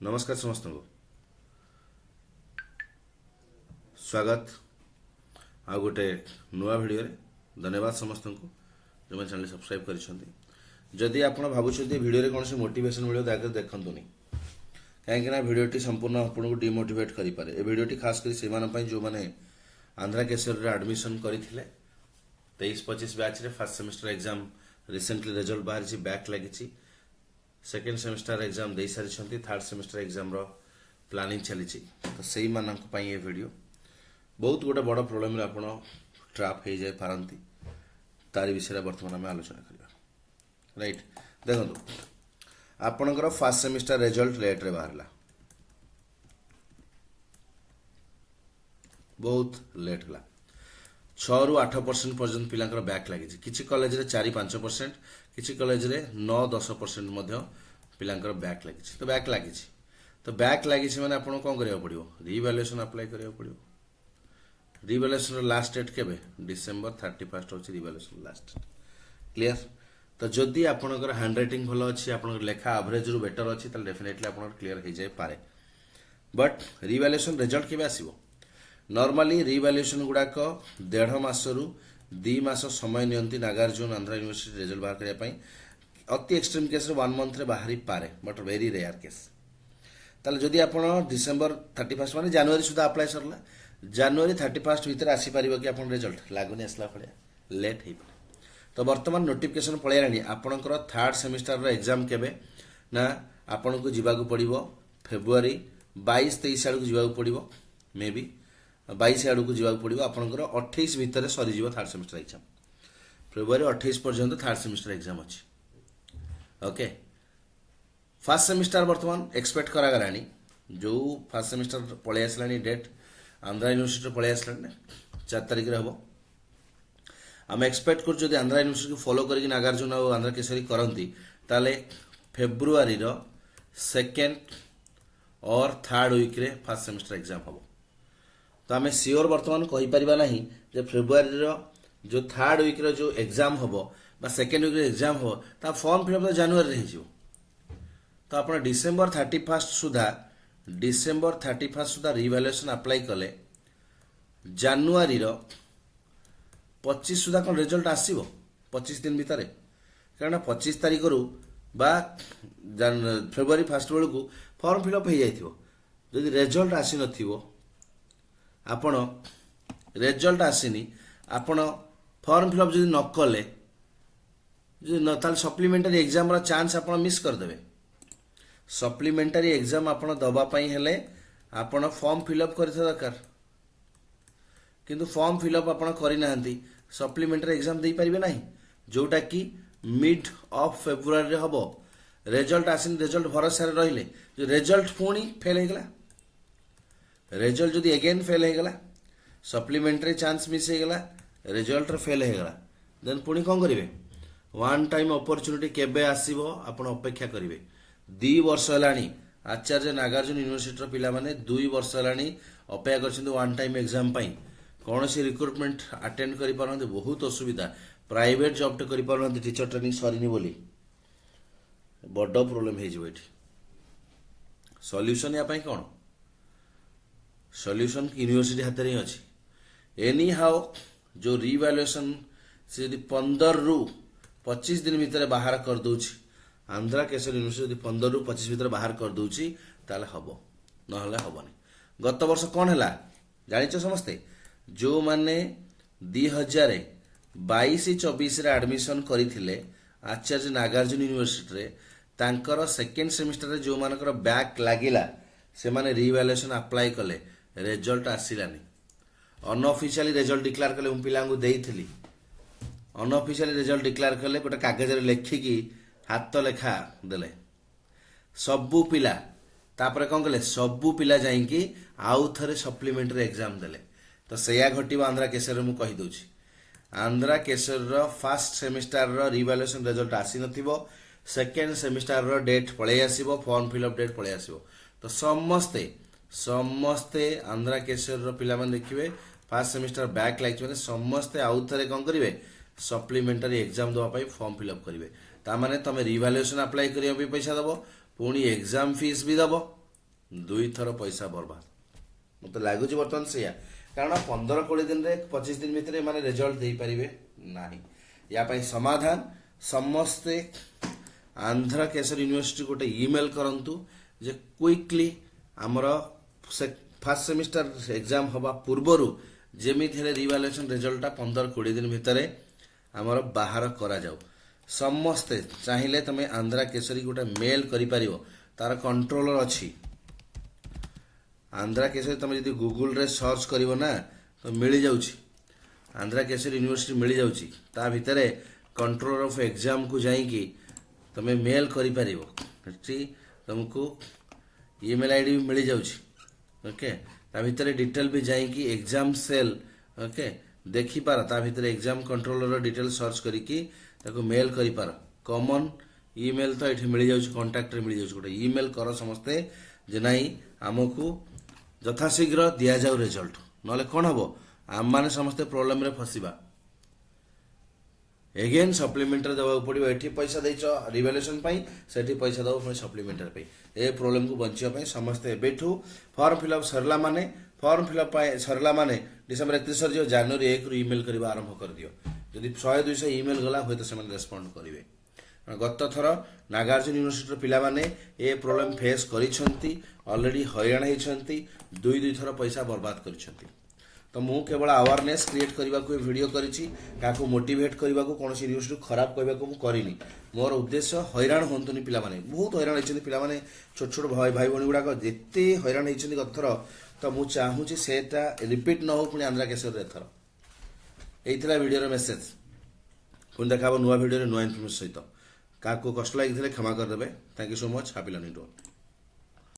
नमस्कार समस्त को स्वागत आ गोटे नुआ भिडियो रे धन्यवाद समस्त को जो मैंने चैनल सब्सक्राइब करी आप भावुं भिडियो कौन मोटिवेशन मिले तो देखनी कहीं भिडियोटी संपूर्ण आपको डिमोटिवेट करें। ए भिडियोटी खास कर से जो मैंने आंध्रा केसर एडमिशन करते 23-25 बैच रे first semester exam recently result बाहरी बैक लगी सेकेंड सेमेस्टर एग्जाम दे सारी थर्ड सेमेस्टर एग्जाम रो प्लानिंग चली तो से ये वीडियो बहुत गोटे बड़ प्रोब्लेम आप ट्राप हो जाए पारती तारी विषय बर्तमान आम आलोचना करवा राइट। देखो आपणकर फर्स्ट सेमेस्टर रिजल्ट लेट रे बाहरला बहुत लेट है 6 ରୁ 8% पर्यंत पिलांकर बैक लगी किसी कॉलेज रे 4-5% किसी कॉलेज रे 9-10% पिलांकर बैक लगी तो बैक लगी माने आपन कोन करिया पड़ियो रिवैल्यूएशन अप्लाई करिया पड़ियो। रिवैल्यूएशन लास्ट डेट केबे डिसेंबर 31 होची रिवैल्यूएशन लास्ट क्लियर। तो जदि आपनकर हैंडराइटिंग भलो अछि आपनकर लेखा एवरेज रु बेटर अछि त डेफिनेटली आपनकर क्लियर हो जाय पारे बट रिवैल्यूएशन रिजल्ट केबे आसीबो नॉर्मली रिवैल्यूएशन गुड़ाक 1.5 मास रु 2 मास समय नियंती नागार्जुन आंध्रा यूनिवर्सिटी रिजल्ट बाहर करने अति एक्सट्रीम केस 1 मंथ रे बाहरी पारे बट वेरी रेयर केस ताले जदि आपण डिसेंबर 31 माने जनवरी सुधा अप्लाई सरला जनवरी 31 भीतर आसी परिबो कि आपण रिजल्ट लागुनी असला फळिया लेट हे तो वर्तमान नोटिफिकेशन पळेलानी आपणकर थर्ड सेमेस्टर रो एग्जाम केबे ना आपण को जिबाकू पड़िबो फेब्रुआरी 22-23 आडू जिबाकू पड़िबो मे बी 22 आड़ को जावाक पड़ो आपंकर 28 भितर सरीज थर्ड सेमेस्टर एग्जाम फेब्रुआरी 28 पर्यंत थर्ड सेमेस्टर एग्जाम अच्छी ओके। फर्स्ट सेमेस्टर बर्तमान एक्सपेक्ट करागला जो फर्स्ट सेमेस्टर पलि आसला डेट आंध्रा यूनिवर्सिटी पलि आसला 4 तारिख हम आम एक्सपेक्ट कर आंध्रा यूनिवर्सिटी को फॉलो करके नागार्जुन और आंध्रा केसरी करती ताले फेब्रुआरी 2nd और 3rd वीक रे फर्स्ट सेमेस्टर एग्जाम हम तो आम सियोर बर्तमान कहीपर ना जे फेब्रुआरी जो 3rd वीक जो एग्जाम हम बा 2nd वीक एग्जाम हम ता फॉर्म फिलअप तो जनवरी हो तो आप डिसेंबर 31 सुधा रिवैल्यूएशन अप्लाई कले जनवरी 25 सुधा कौन रिजल्ट आसो 25 दिन भितर कारण 25 तारिख रु बा फेब्रुआरी 1 बेलू फॉर्म फिलअप हो जाइथिबो जदि रिजल्ट आसी नथिबो आपण रिजल्ट आसीनी आपण फॉर्म फिलअप जदि न कले ताल सप्लीमेंटरी एग्जाम रा चांस आपण मिस कर देबे। सप्लीमेंटरी एग्जाम आपण दबा पई हेले आपण फॉर्म फिलअप करथे दरकार किंतु फॉर्म फिलअप आपण करि नाहंती सप्लीमेंटरी एग्जाम देई परिबे नाही जोटा कि मिड ऑफ फेब्रुआरी रे हबो रिजल्ट आसीनी रिजल्ट भरोसा रे रहिले जो रिजल्ट पुणी फेल हे गेला रिजल्ट जदि अगेन फेल हो गला सप्लीमेंटरी चांस मिस हो गला रिजल्ट फेल हो गला देन पुणी कौन करेंगे वन टाइम अपॉर्चुनिटी केबे आसीबो आपण अपेक्षा करेंगे 2 वर्ष हेलानी आचार्य नागार्जुन यूनिवर्सिटी पिला माने 2 वर्ष हेलानी अपेक्षा करछिन वन टाइम एग्जाम पई कौन सी रिक्रुटमेंट अटेंड करि पारन बहुत असुविधा प्राइवेट जॉब टे करि पारन टीचर ट्रेनिंग सरीनी बोली बड़ प्रॉब्लम हे जिवो एठी सॉल्यूशन या पई कोन सॉल्यूशन यूनिवर्सिटी हाथ में अच्छी एनी हाउ जो रिवैल्यूएशन से यदि 15 ରୁ 25 दिन भितर बाहर कर दूची आंध्रा केसर यूनिवर्सिटी 15 ରୁ 25 भितर बाहर कर दूची ताले हबो नहले हबनी। गत वर्ष कौन है जानिच समस्ते जो माने 2022-24 रे एडमिशन करथिले आचार्य नागार्जुन यूनिवर्सिटी रे तांकर सेकेंड सेमेस्टर रे जो मानकर बैक लागिला से माने रिवैल्यूएशन अप्लाई कले रिजल्ट आसिलानी अनऑफिशियली रिजल्ट डिक्लेयर कले पिला देइथिली अनऑफिशियली रिजल्ट डिक्लेयर कले गोटे कागज रे लेखिकी हाथ लेखा देले सबु पिला तापर कौन कले सबु पिला जाइकी आउ थरे सप्लीमेंटरी एग्जाम देले तो सेया घटिबा आंध्रा केसर मु कहि दोची आंध्रा केसर रो फर्स्ट सेमेस्टर रो रिवैल्यूएशन रिजल्ट आसी नथिबो सेकेंड सेमेस्टर रो डेट पळे आसीबो फॉर्म फिलअप डेट पळे आसीबो तो समस्ते आंध्रा केसर पिला माने देखिबे फर्स्ट सेमेस्टर बैक लाइक माने समस्ते आउ थरे कोन करिवे सप्लीमेंटरी एग्जाम दवा पई फॉर्म फिलअप करिवे ता माने तमे रिवैल्यूएशन अप्लाई करियो भी पैसा दबो पुणी एग्जाम फीस भी दबो दुई थर पैसा बर्बाद मत लगुच बर्तमान से कारण 15-20 दिन रे 25 दिन भितर माने रिजल्ट दे पारिबे नाही या पई समाधान समस्ते आंध्र केसर यूनिवर्सिटी गोटे ईमेल करंतु जे क्विकली हमर फर्स्ट सेमिस्टर एग्जाम हवा पूर्वरु जेमिति हेले रिवैल्यूएशन रिजल्ट 15-20 दिन भितर हमर बाहर करा जाऊ समस्ते चाहिले तमे आंध्र केसरी गोटे मेल करि पारिबो तार कंट्रोलर अछि आंध्रा केसरी तुम यदि गूगल रे सर्च करिवो ना तो मिल जाउची आंध्रा केसरी यूनिवर्सिटी मिल जाउची ता भितरे कंट्रोलर ऑफ एग्जाम को जाइकी तुम मेल करि पारिबो तुमको ईमेल आईडी भी मिल जाउची ओके ता भितरे डिटेल भी जाइकी एग्जाम सेल ओके देखि पार ता भितरे एग्जाम कंट्रोलर डिटेल सर्च करिकी ताको मेल करि पार कॉमन ईमेल तो एठी मिल जाउची कांटेक्ट रे मिल जाउची गोटे ईमेल कर समस्ते जे नाही हमकु यथाशीघ्र दिया जाऊ रिजल्ट नले कौन हम आम मैंने समस्ते प्रोब्लेम रे फसिबा एगेन सप्लीमेंटरी देवा पड़ो ये पैसा देच रिवैल्यूएशन से पैसा दब पुणी सप्लीमेंटरी ए प्रोब्लेम को बंचा समस्ते एबेठू फॉर्म फिलअप सरला माने फॉर्म फिलअप सरला माने डिसेंबर 31 जो जनवरी 1 रु ईमेल करवा आरंभ कर दियो जदि 100-200 ईमेल गला होय तो से रेस्पोंड करेंगे गत थर नागार्जुन यूनिवर्सिटी पिला माने ए प्रोब्लेम फेस करिसंती ऑलरेडी हैरान होइसंती दुई थर पैसा बर्बाद करिसंती तो मु केवल अवेयरनेस क्रिएट करबा को वीडियो करिछि काको मोटिवेट करबा को कोनसी यूनिवर्सिटी खराब कहबा को मु करिनी मोर उद्देश्य हैरान होंतुनी पिला माने बहुत हैरान होइसंती पिला माने छोट छोट भाई भौणी गुडा को जेते हैरान होइसंती गत थर तो मु चाहू छी सेटा रिपीट न हो पुनी आंध्रा केसर रे थर एइथला वीडियो रे मेसेज पुनी देखाबो नुवा वीडियो रे नुवा इन्फॉर्मेशन सहित काको कष्ट लगी क्षमा करदेवे thank you so much happy learning to all.